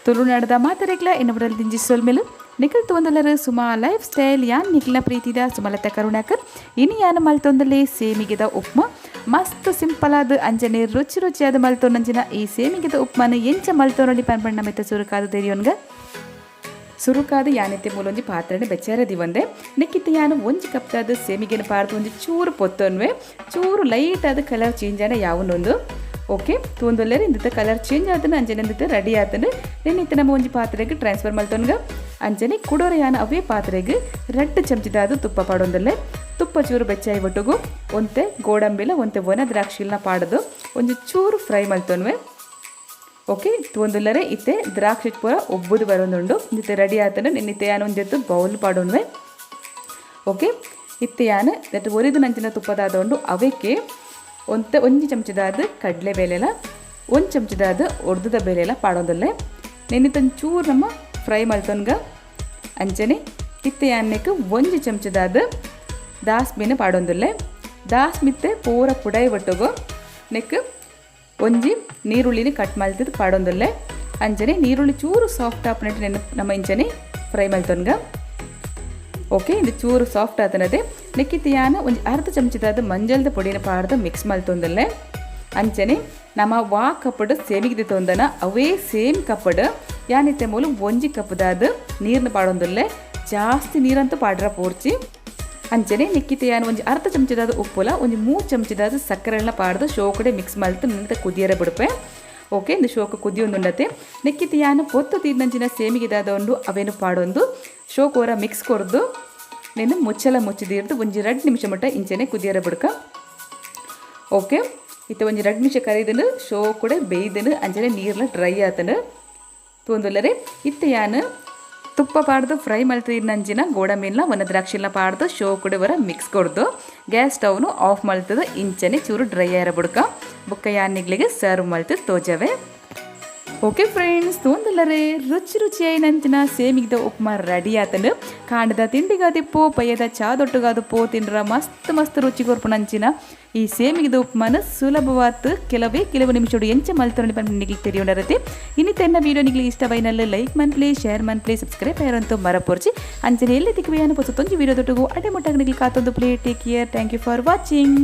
ತುಳುನಾಡದ ಮಾತರೆಗ್ಲ ಎನ್ನಬಡಲ್ ದಿಂಜಿ ಸೊಲ್ಮೆಲು Nikhil ತೊಂದಲರು Suma life style ಯಾನ್ ನಿಖಿಲ್ನ ಪ್ರೀತಿದ ಸುಮಲತಾ ಕರುಣಾಕರ್ ಇನಿ ಯಾನ ಮಲ್ತೊಂದಲೆ ಸೇಮಿಗೆದ ಉಪ್ಮಾ ಮಸ್ತ್ ಸಿಂಪಲ್ ಆದ ಅಂಜನೆ ರುಚಿ ರುಚಿಯಾದ ಮಲ್ತೊಂದಂಜಿನ ಈ ಸೇಮಿಗೆದ ಉಪ್ಮಾನ ಎಂಚ ಮಲ್ತೊನೊಲಿ ಪನ್ಪಣ್ಣ ಮೆತ್ತ ಸುರುಕಾದ ತೆರಿಯೋನ್ಗ ಸುರುಕಾದ ಯಾನೆತ್ತೆ ಮೂಲೊಂಜಿ ಪಾತ್ರೆನ ಬೆಚ್ಚರದಿ ಒಂದೆ ನೆಕ್ಕಿತ್ತ ಯಾನು ಒಂಜಿ ಕಪ್ತಾದ ಸೇಮಿಗೆನ ಪಾರ್ದು ಒಂಜಿ ಚೂರು ಪೊತ್ತೊನ್ವೆ ಚೂರು ಲೈಟ್ ಆದ ಕಲರ್ ಚೇಂಜ್ ಆನ ಯಾವನೊಂದು ಓಕೆ ತೂಂದೊಲ್ಲರೆ ಇಂದಿತ್ತ ಕಲರ್ ಚೇಂಜ್ ಆತನ ಅಂಜನೆ ಇಂದಿತ್ತ ರೆಡಿ ಆತನ ನೆನ್ನಿತ್ತ ನಮ್ಮ ಒಂಜಿ ಪಾತ್ರೆಗೆ ಟ್ರಾನ್ಸ್ಫರ್ ಮಲ್ತೊನ್ಗ ಅಂಜನೆ ಕುಡೋರ ಯಾನ ಅವೇ ಪಾತ್ರೆಗೆ 2 ಚಮಚದಾದ ತುಪ್ಪ ಪಾಡೊಂದಲ್ಲೇ ತುಪ್ಪ ಚೂರು ಬೆಚ್ಚಾಯಿ ಒಟ್ಟುಗು ಒಂತೆ ಗೋಡಂಬಿಲ ಒಂತೆ ಒಣ ದ್ರಾಕ್ಷಿಲ್ನ ಪಾಡೋದು ಒಂಜಿ ಚೂರು ಫ್ರೈ ಮಲ್ತೊನ್ವೆ ಓಕೆ ತೂಂದುಲ್ಲರೆ ಇತ್ತೆ ದ್ರಾಕ್ಷಿ ಪೂರ ಒಬ್ಬುದು ಬರೋದುಂಡು ಇಂದಿತ್ತೆ ರೆಡಿ ಆತನ ನಿನ್ನಿತ್ತೆ ಯಾನು ಒಂದೆತ್ತು ಬೌಲ್ ಪಾಡೋನ್ವೆ ಓಕೆ ಇತ್ತೆ ಯಾನು ನೆಟ್ಟು ಒರಿದು ನಂಚಿನ ತುಪ್ಪದಾದೊಂಡು ಅವಕ್ಕೆ ಒಂಜಿ ಚಮಚದಾದ ಕಡಲೆ ಬೇಳೆಲ 1 ಚಮಚದಾದ ಒಡ್ದದ ಬೇಳೆಲ ಪಾಡೋದಲ್ಲೇ ನೆನ್ನಿತ್ತೊಂದು ಚೂರು ನಮ್ಮ ಫ್ರೈ ಮಲ್ತೊನ್ಗ ಅಂಚನೆ ಇತ್ತೆ ಯಾನ್ನೆಕ್ ಒಂಜಿ ಚಮಚದಾದ ದಾಸ್ಮಿನ ಪಾಡೊಂದಲ್ಲೇ ದಾಸ್ಮಿತ್ತೆ ಪೂರ ಪುಡೈ ಒಟ್ಟುಗು ನೆಕ್ ಒಂಜಿ ನೀರುಳ್ಳಿನ ಕಟ್ ಮಲ್ತಿದ್ದು ಪಾಡೊಂದಲ್ಲೇ ಅಂಚನೆ ನೀರುಳ್ಳಿ ಚೂರು ಸಾಫ್ಟ್ ಆಪನೆಟ್ಟು ನಮ್ಮ ಇಂಚನೆ ಫ್ರೈ ಮಲ್ತೊನ್ಗ ಓಕೆ ಇದು ಚೂರು ಸಾಫ್ಟ್ ಆತನದೆ ನೆಕ್ಕಿತ್ತು ಯಾನ ಒಂಜಿ ಅರ್ಧ ಚಮಚದಾದ ಮಂಜಲ್ದ ಪೊಡಿನ ಪಾಡ್ದು ಮಿಕ್ಸ್ ಮಲ್ತೊಂದಲ್ಲೇ ಅಂಚನೆ ನಮ್ಮ ವಾ ಕಪ್ಪಡು ಸೇಮಿಗೆ ತೊಂದನ ಅವೇ ಸೇಮ್ ಕಪ್ಪಡು ಯಾನಿತ್ತೆ ಮೂಲ ಒಂಜಿ ಕಪ್ಪದಾದ ನೀರನ್ನ ಪಾಡೊಂದಲ್ಲೇ ಜಾಸ್ತಿ ನೀರಂತೂ ಪಾಡ್ರ ಪೋರ್ಚಿ ಅಂಚನೆ ನೆಕ್ಕಿತ್ತು ಯಾನು ಒಂಜಿ ಅರ್ಧ ಚಮಚದಾದ ಉಪ್ಪುಲ ಒಂಜಿ 3 ಚಮಚದಾದ ಸಕ್ಕರೆಲ್ಲ ಪಾಡ್ದು ಶೋಕಡೆ ಮಿಕ್ಸ್ ಮಲ್ತು ನಿಂತ ಕುದಿಯರ ಬಿಡುಪೆ ಓಕೆ ಇಂದು ಶೋಕ ಕುದಿಯೊಂದುಂಡತೆ ನೆಕ್ಕಿತ್ತು ಯಾನು ಪೊತ್ತು ತೀರ್ನಂಚಿನ ಸೇಮಿಗೆದಾದ ಉಂಡು ಅವೇನು ಪಾಡೊಂದು ಶೋಕೋರ ಮಿಕ್ಸ್ ಕೊರ್ದು ನೀನು ಮುಚ್ಚಲ ಮುಚ್ಚಿದಿರ್ದು ಒಂಜಿ 2 ನಿಮಿಷ ಮಟ್ಟ ಇಂಚನೆ ಕುದಿಯರ ಬಿಡ್ಕ ಓಕೆ ಇತ್ತು ಒಂಜಿ 2 ನಿಮಿಷ ಕರಿದನು ಶೋಕಡೆ ಬೇಯ್ದನು ಅಂಚನೆ ನೀರ್ಲ ಡ್ರೈ ಆತನು ತೂಂದುಲ್ಲರೆ ಇತ್ತು ಯಾನು ತುಪ್ಪ ಪಾಡ್ದು ಫ್ರೈ ಮಲ್ತಿದ್ನಂಚಿನ ಗೋಡಂಬಿನ ಒಣ ದ್ರಾಕ್ಷಿಲ ಪಾಡ್ದು ಶೋಕಡೆ ವರ ಮಿಕ್ಸ್ ಕೊಡ್ದು ಗ್ಯಾಸ್ ಸ್ಟವ್ನು ಆಫ್ ಮಲ್ತದ ಇಂಚನೆ ಚೂರು ಡ್ರೈ ಆರ ಬಿಡ್ಕ ಬುಕ್ಕ ಯಾನಿಗ್ಲಿಗೆ ಸರ್ವ್ ಮಲ್ತು ತೋಜವೆ ಓಕೆ ಫ್ರೆಂಡ್ಸ್ ತೋಂದಲ್ಲರೆ ರುಚಿ ರುಚಿಯಾಗಿ ನಂಚಿನ ಸೇಮಿಗಿದ ಉಪ್ಮಾ ರೆಡಿ ಆತನು ಕಾಂಡದ ತಿಂಡಿಗಾದಿಪ್ಪು ಪಯ್ಯದ ಚಾದೊಟ್ಟುಗಾದಿಪ್ಪು ತಿನ್ರ ಮಸ್ತ್ ಮಸ್ತ್ ರುಚಿ ಕೊರ್ಪು ನಂಚಿನ ಈ ಸೇಮಿಗಿದ ಉಪ್ಮಾನ ಸುಲಭವಾದ ಕೆಲವು ನಿಮಿಷ ಎಂಚ ಮಲ್ತೊಂಡು ನಿಗ್ಲಿಗೆ ತೆರಿಯೋಣರತೆ ಇನ್ನಿತ್ತ ಎನ್ನ ವೀಡಿಯೋ ನಿಗ್ಲಿಗೆ ಇಷ್ಟವೈನಲ್ಲಿ ಲೈಕ್ ಮನ್ಪ್ಲಿ ಶೇರ್ ಮನ್ಪ್ಲಿ ಸಬ್ಸ್ಕ್ರೈಬ್ ಆಯ್ರಂತೂ ಮರಪೋರ್ಚಿ ಅಂಚನೆ ಎಲ್ಲಿ ತಿಕ್ಕಿವೆಯನ್ನು ಪೊತ್ತು ತೊಂಜಿ ವೀಡಿಯೋ ದೊಟ್ಟುಗು ಅಡೆ ಮುಟ್ಟಾಗ ನಿಗ್ಲಿ ಕಾತೊಂದು play take care thank you for watching